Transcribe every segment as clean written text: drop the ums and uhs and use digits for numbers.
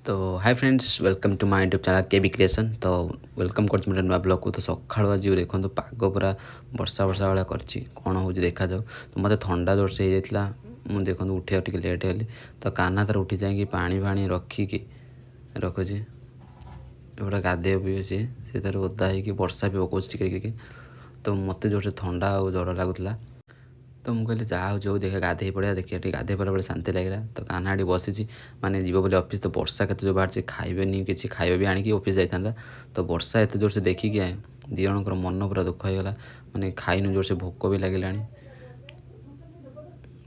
तो hi friends welcome to my YouTube channel KB creation. तो welcome कर नुआ ब्लॉग को। तो सकाल आज देखो पाग पूरा वर्षा वर्षा भाया कर कौन हो देखा जाऊ। तो मत थंडा जोर से होता मुझे देखो उठे टे लेट हेली। तो कान्हा तार उठी जाकि पानी फाणी रखिकी रखुची एपटे गाधे भी सी तार ओदा हो वर्षा भी पकाउछ टिके। तो मत जोर से थंडा और जड़ लगुला। तो मुझे कहली जहाँ जो देखा गाधे पड़ा देखिए गाधे पड़ा बड़े शांति लगे। तो कान्हा ये बसी माने जीव बोले ऑफिस। तो वर्षा के जो बाहर खाइबेनि कि खाଇବା भी आणिकी ऑफिस जाता। तो वर्षा एत जोर से देखिकी दी जनकर मन पूरा दुख होगा माने खाइन जोर से भोक भी लगे।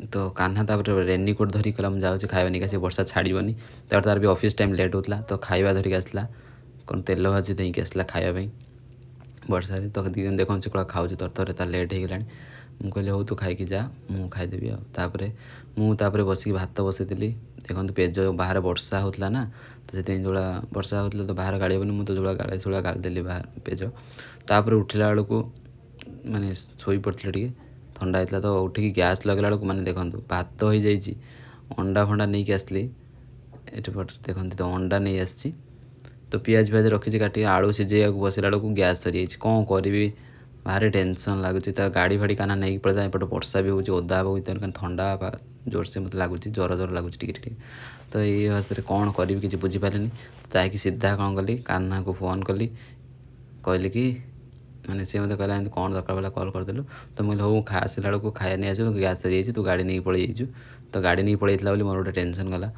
तो कान्हा तापर रेनिकोट धरिक कहला मुझे खाइबा का वर्षा छाड़बनी। तार भी ऑफिस टाइम लेट होता। तो खाଇବା धरिक आसला कौन तेल भाजी देकी आसला खाइबा वर्षा। तो देखो से कड़ा खाऊ तर तर लेट हो गला। मुझे कहली हो तू खाई जा मुझे खाईदेवी आउे मुझे बसिक भात बसई देखो पेज बाहर वर्षा होता ना। तो से जो वर्षा होता तो बाहर गाड़ी हेनी मुझे जो गाड़ी गाड़देली बाहर पेज। तापर उठला बेलू माने शोई पड़ता टे थंडा होता। तो उठिकी गैस लगला बेलू मैंने देखो भात हो जाइए अंडा फंडा नहीं आसली एपट देखो। तो अंडा नहीं आसी। तो पियाज फियाज रखी काटिक आलू सीझे बसला बेलू गैस सरी कौन करी भारी टेंशन लगुच। तो गाड़ी फाड़ी काना नहीं पड़ता एपट वर्षा भी होती ओदा हम थंडा जोर से मतलब लगुच ज्वर ज्वर लगुच टे। तो ये हसरे कौन करी कि बुझीपारे। तो सीधा कौन कली कान्हा को फोन कली कहली कि मैंने सी मत कहला कौन दरकार वाला कॉल करदेलु। तो मुझे हो आसला बेलू खाया नहीं आसू गैस सरी तू गाड़ी नहीं पलि जाइए। तो गाड़ी नहीं पलैला मोर गोटे टेंशन गला।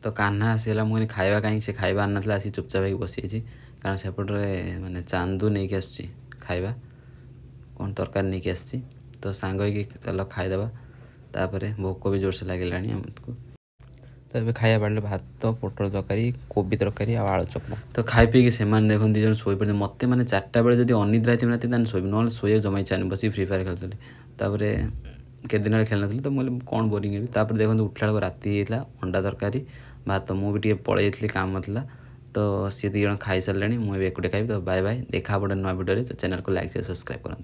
तो कान्हा आसला मुझे खाଇବା कहीं से खाଇବା आन ना आसी चुपचाप हो बसी कारण सेपटे माने चांदू नहीं कि आसुची खाଇବା कौन तरकार नहीं कि आसी। तो सांग हो चल खाईदे तापर भोक भी जोर से लगे आमको। तो ये खाया बाड़े भात पोटल तरकारी कोबी तरकारी आलू चकमा। तो खाई पीकी से देखो दी जन शोई पड़े मत मैंने 4टा बेले जब अनिद्रा थी ना शोबी ना शोया जमा इच्छा नहीं बस फ्री फायर खेलती। तापर के दिन खेल नी तो मुझे कौन बोरिंग तापर देखो उठला बेलू राति होता अंडा तरकारी भात मुझे पलि काम था। तो सी दी जन खाई सारे मुझे एकुटे खाई। तो बाय बाय देखा पड़े नुआ भिडियो। चैनल को लाइक सब्सक्राइब करूँ।